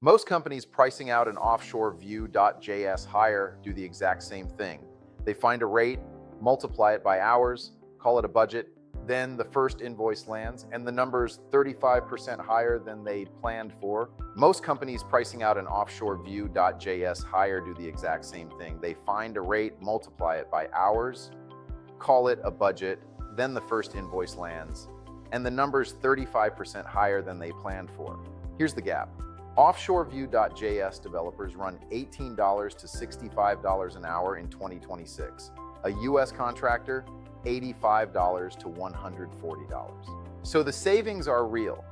Most companies pricing out an offshore Vue.js hire do the exact same thing. They find a rate, multiply it by hours, call it a budget, then the first invoice lands, and the number's 35% higher than they planned for. Most companies pricing out an offshore Vue.js hire do the exact same thing. They find a rate, multiply it by hours, call it a budget, then the first invoice lands, and the number's 35% higher than they planned for. Here's the gap. Offshore Vue.js developers run $18 to $65 an hour in 2026. A US contractor, $85 to $140. So the savings are real,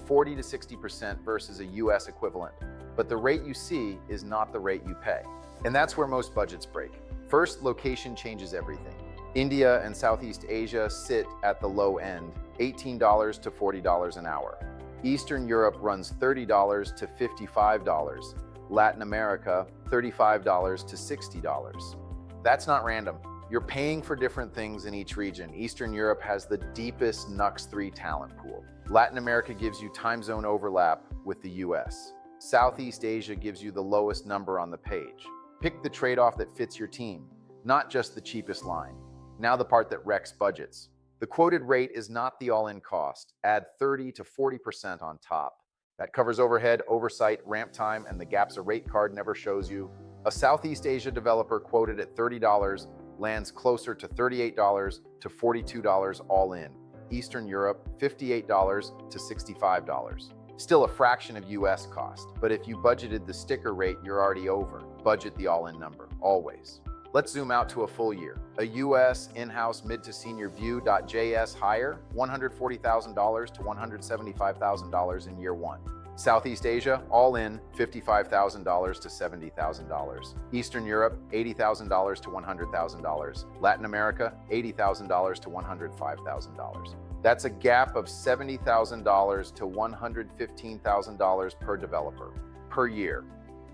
40 to 60% versus a US equivalent. But the rate you see is not the rate you pay. And that's where most budgets break. First, location changes everything. India and Southeast Asia sit at the low end, $18 to $40 an hour. Eastern Europe runs $30 to $55. Latin America, $35 to $60. That's not random. You're paying for different things in each region. Eastern Europe has the deepest Nux 3 talent pool. Latin America gives you time zone overlap with the US. Southeast Asia gives you the lowest number on the page. Pick the trade-off that fits your team, not just the cheapest line. Now the part that wrecks budgets. The quoted rate is not the all-in cost. Add 30 to 40% on top. That covers overhead, oversight, ramp time, and the gaps a rate card never shows you. A Southeast Asia developer quoted at $30 lands closer to $38 to $42 all in. Eastern Europe, $58 to $65. Still a fraction of US cost, but if you budgeted the sticker rate, you're already over. Budget the all-in number, always. Let's zoom out to a full year. A US in-house mid to senior Vue.js hire, $140,000 to $175,000 in year one. Southeast Asia, all in, $55,000 to $70,000. Eastern Europe, $80,000 to $100,000. Latin America, $80,000 to $105,000. That's a gap of $70,000 to $115,000 per developer, per year.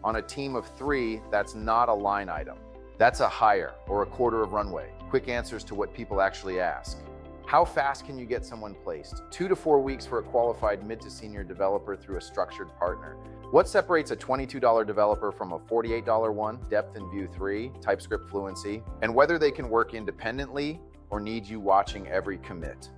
On a team of 3, that's not a line item. That's a hire or a quarter of runway. Quick answers to what people actually ask. How fast can you get someone placed? 2 to 4 weeks for a qualified mid to senior developer through a structured partner. What separates a $22 developer from a $48 one, depth in Vue 3, TypeScript fluency, and whether they can work independently or need you watching every commit?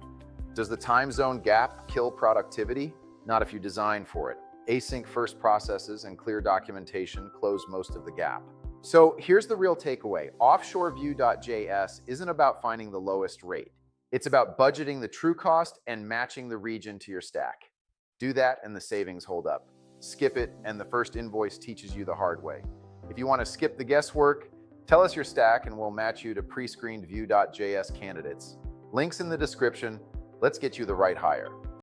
Does the time zone gap kill productivity? Not if you design for it. Async first processes and clear documentation close most of the gap. So here's the real takeaway. Offshore Vue.js isn't about finding the lowest rate. It's about budgeting the true cost and matching the region to your stack. Do that and the savings hold up. Skip it and the first invoice teaches you the hard way. If you want to skip the guesswork, tell us your stack and we'll match you to pre-screened Vue.js candidates. Links in the description. Let's get you the right hire.